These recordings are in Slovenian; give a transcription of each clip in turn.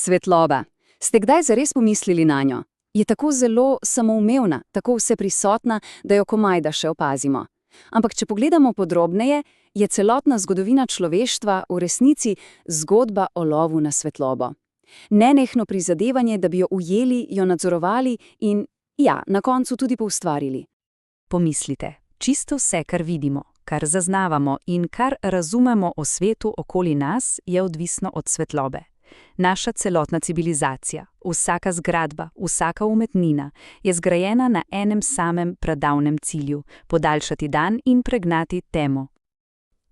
Svetloba. Ste kdaj zares pomislili nanjo? Je tako zelo samoumevna, tako vseprisotna, da jo komajda še opazimo. Ampak če pogledamo podrobneje, je celotna zgodovina človeštva v resnici zgodba o lovu na svetlobo. Nenehno prizadevanje, da bi jo ujeli, jo nadzorovali in, ja, na koncu tudi poustvarili. Pomislite, čisto vse, kar vidimo, kar zaznavamo in kar razumemo o svetu okoli nas, je odvisno od svetlobe. Naša celotna civilizacija, vsaka zgradba, vsaka umetnina je zgrajena na enem samem pradavnem cilju – podaljšati dan in pregnati temo.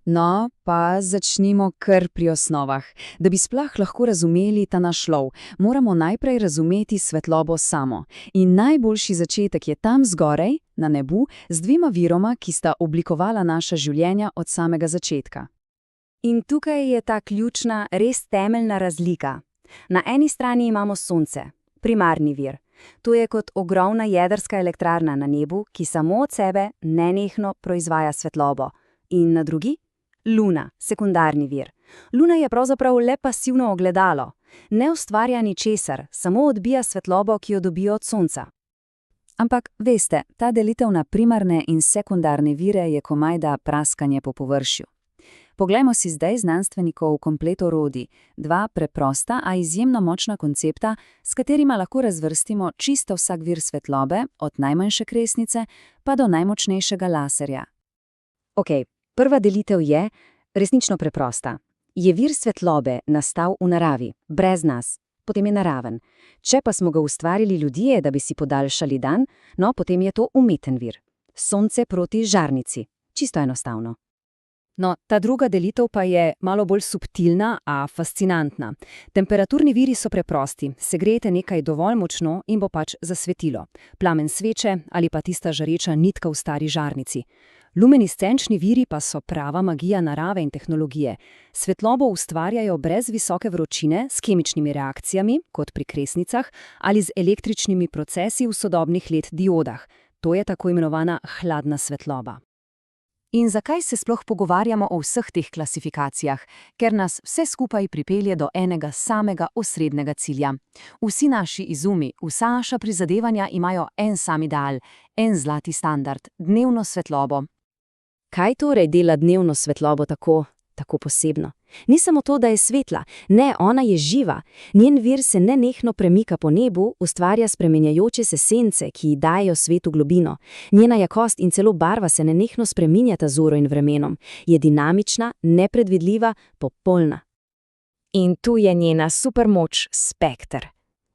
No, pa začnimo kar pri osnovah. Da bi sploh lahko razumeli ta naš lov, moramo najprej razumeti svetlobo samo. In najboljši začetek je tam zgoraj, na nebu, z dvema viroma, ki sta oblikovala naša življenja od samega začetka. In tukaj je ta ključna, res temeljna razlika. Na eni strani imamo Sonce, primarni vir. To je kot ogromna jedrska elektrarna na nebu, ki samo od sebe nenehno proizvaja svetlobo. In na drugi? Luna, sekundarni vir. Luna je pravzaprav le pasivno ogledalo. Ne ustvarja ničesar, samo odbija svetlobo, ki jo dobijo od Sonca. Ampak, veste, ta delitev na primarne in sekundarne vire je komajda praskanje po površju. Poglejmo si zdaj znanstvenikov komplet orodij, dva preprosta, a izjemno močna koncepta, s katerima lahko razvrstimo čisto vsak vir svetlobe, od najmanjše kresnice pa do najmočnejšega laserja. Ok, prva delitev je resnično preprosta. Je vir svetlobe nastal v naravi, brez nas, potem je naraven. Če pa smo ga ustvarili ljudje, da bi si podaljšali dan, no, potem je to umeten vir. Sonce proti žarnici. Čisto enostavno. No, ta druga delitev pa je malo bolj subtilna, a fascinantna. Temperaturni viri so preprosti. Segrejete nekaj dovolj močno in bo pač zasvetilo. Plamen sveče ali pa tista žareča nitka v stari žarnici. Luminiscenčni viri pa so prava magija narave in tehnologije. Svetlobo ustvarjajo brez visoke vročine, s kemičnimi reakcijami, kot pri kresnicah, ali z električnimi procesi v sodobnih LED diodah. To je tako imenovana hladna svetloba. In zakaj se sploh pogovarjamo o vseh teh klasifikacijah? Ker nas vse skupaj pripelje do enega samega osrednjega cilja. Vsi naši izumi, vsa naša prizadevanja imajo en sam ideal, en zlati standard, dnevno svetlobo. Kaj torej dela dnevno svetlobo tako posebno? Ni samo to, da je svetla, ne, ona je živa. Njen vir se nenehno premika po nebu, ustvarja spreminjajoče se sence, ki ji dajejo svetu globino. Njena jakost in celo barva se nenehno spreminjata z uro in vremenom. Je dinamična, nepredvidljiva, popolna. In tu je njena supermoč spekter.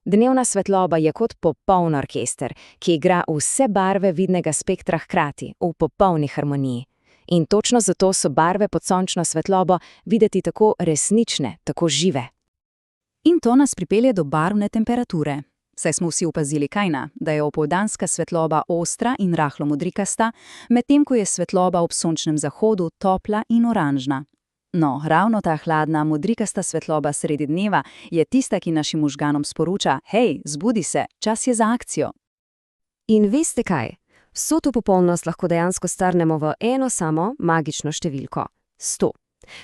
Dnevna svetloba je kot popoln orkester, ki igra vse barve vidnega spektra hkrati, v popolni harmoniji. In točno zato so barve pod sončno svetlobo videti tako resnične, tako žive. In to nas pripelje do barvne temperature. Saj smo vsi opazili kajna, da je opoldanska svetloba ostra in rahlo modrikasta, medtem ko je svetloba ob sončnem zahodu topla in oranžna. No, ravno ta hladna, modrikasta svetloba sredi dneva je tista, ki našim možganom sporoča: hej, zbudi se, čas je za akcijo. In veste kaj? Vso to popolnost lahko dejansko strnemo v eno samo magično številko – 100.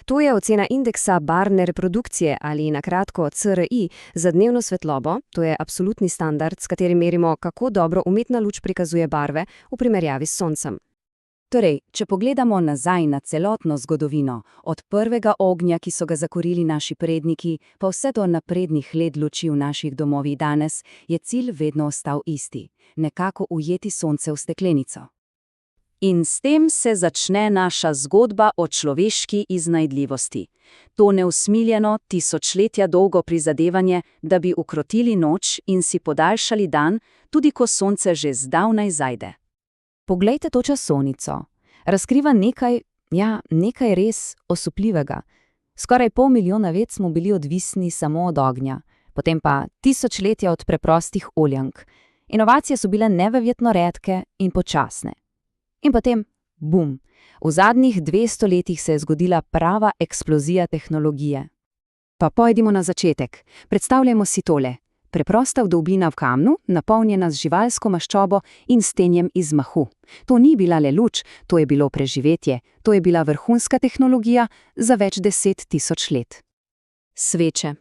To je ocena indeksa barvne reprodukcije ali na kratko CRI za dnevno svetlobo, to je absolutni standard, s katerim merimo, kako dobro umetna luč prikazuje barve v primerjavi s Soncem. Torej, če pogledamo nazaj na celotno zgodovino, od prvega ognja, ki so ga zakorili naši predniki, pa vse do naprednih LED luči v naših domovih danes, je cilj vedno ostal isti – nekako ujeti sonce v steklenico. In s tem se začne naša zgodba o človeški iznajdljivosti. To neusmiljeno, tisočletja dolgo prizadevanje, da bi ukrotili noč in si podaljšali dan, tudi ko sonce že zdavnaj zajde. Poglejte to časovnico. Razkriva nekaj res osupljivega. Skoraj 500 milijona let smo bili odvisni samo od ognja, potem pa tisočletja od preprostih oljank. Inovacije so bile neverjetno redke in počasne. In potem, bum, v zadnjih 200 letih se je zgodila prava eksplozija tehnologije. Pa pojdimo na začetek. Predstavljamo si tole. Preprosta vdolbina v kamnu, napolnjena z živalsko maščobo in stenjem iz mahu. To ni bila le luč, to je bilo preživetje, to je bila vrhunska tehnologija za več 10 000 let. Sveče.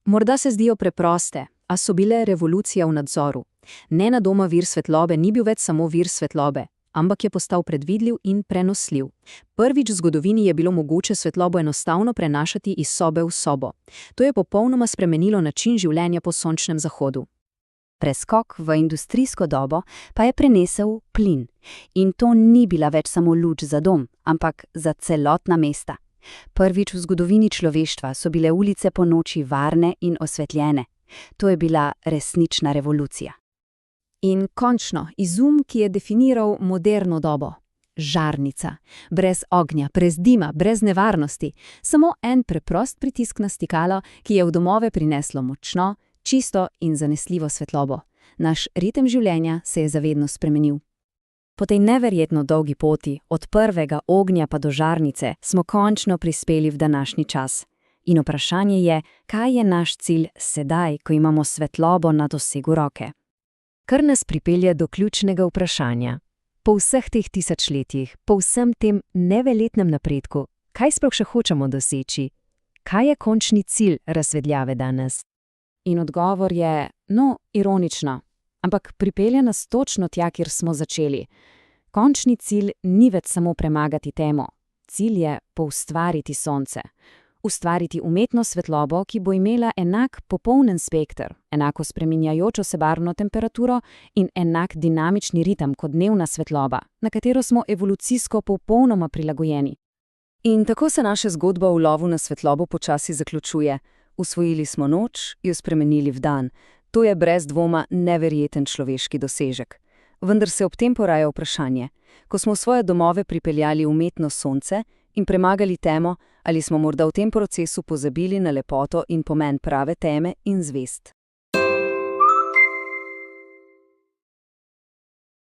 Morda se zdijo preproste, a so bile revolucija v nadzoru. Nenadoma vir svetlobe ni bil več samo vir svetlobe, ampak je postal predvidljiv in prenosljiv. Prvič v zgodovini je bilo mogoče svetlobo enostavno prenašati iz sobe v sobo. To je popolnoma spremenilo način življenja po sončnem zahodu. Preskok v industrijsko dobo pa je prenesel plin. In to ni bila več samo luč za dom, ampak za celotna mesta. Prvič v zgodovini človeštva so bile ulice po noči varne in osvetljene. To je bila resnična revolucija. In končno, izum, ki je definiral moderno dobo. Žarnica. Brez ognja, brez dima, brez nevarnosti. Samo en preprost pritisk na stikalo, ki je v domove prineslo močno, čisto in zanesljivo svetlobo. Naš ritem življenja se je zavedno spremenil. Po tej neverjetno dolgi poti, od prvega ognja pa do žarnice, smo končno prispeli v današnji čas. In vprašanje je, kaj je naš cilj sedaj, ko imamo svetlobo na dosegu roke? Kar nas pripelje do ključnega vprašanja. Po vseh teh tisočletjih, po vsem tem neverjetnem napredku, kaj sploh še hočemo doseči? Kaj je končni cilj razsvetljave danes? In odgovor je, ironično, ampak pripelje nas točno tja, kjer smo začeli. Končni cilj ni več samo premagati temo. Cilj je poustvariti sonce. Ustvariti umetno svetlobo, ki bo imela enak popolnen spekter, enako spreminjajočo se barvno temperaturo in enak dinamični ritem kot dnevna svetloba, na katero smo evolucijsko popolnoma prilagojeni. In tako se naša zgodba v lovu na svetlobo počasi zaključuje. Usvojili smo noč, jo spremenili v dan. To je brez dvoma neverjeten človeški dosežek. Vendar se ob tem poraja vprašanje. Ko smo v svoje domove pripeljali umetno sonce in premagali temo, ali smo morda v tem procesu pozabili na lepoto in pomen prave teme in zvezd.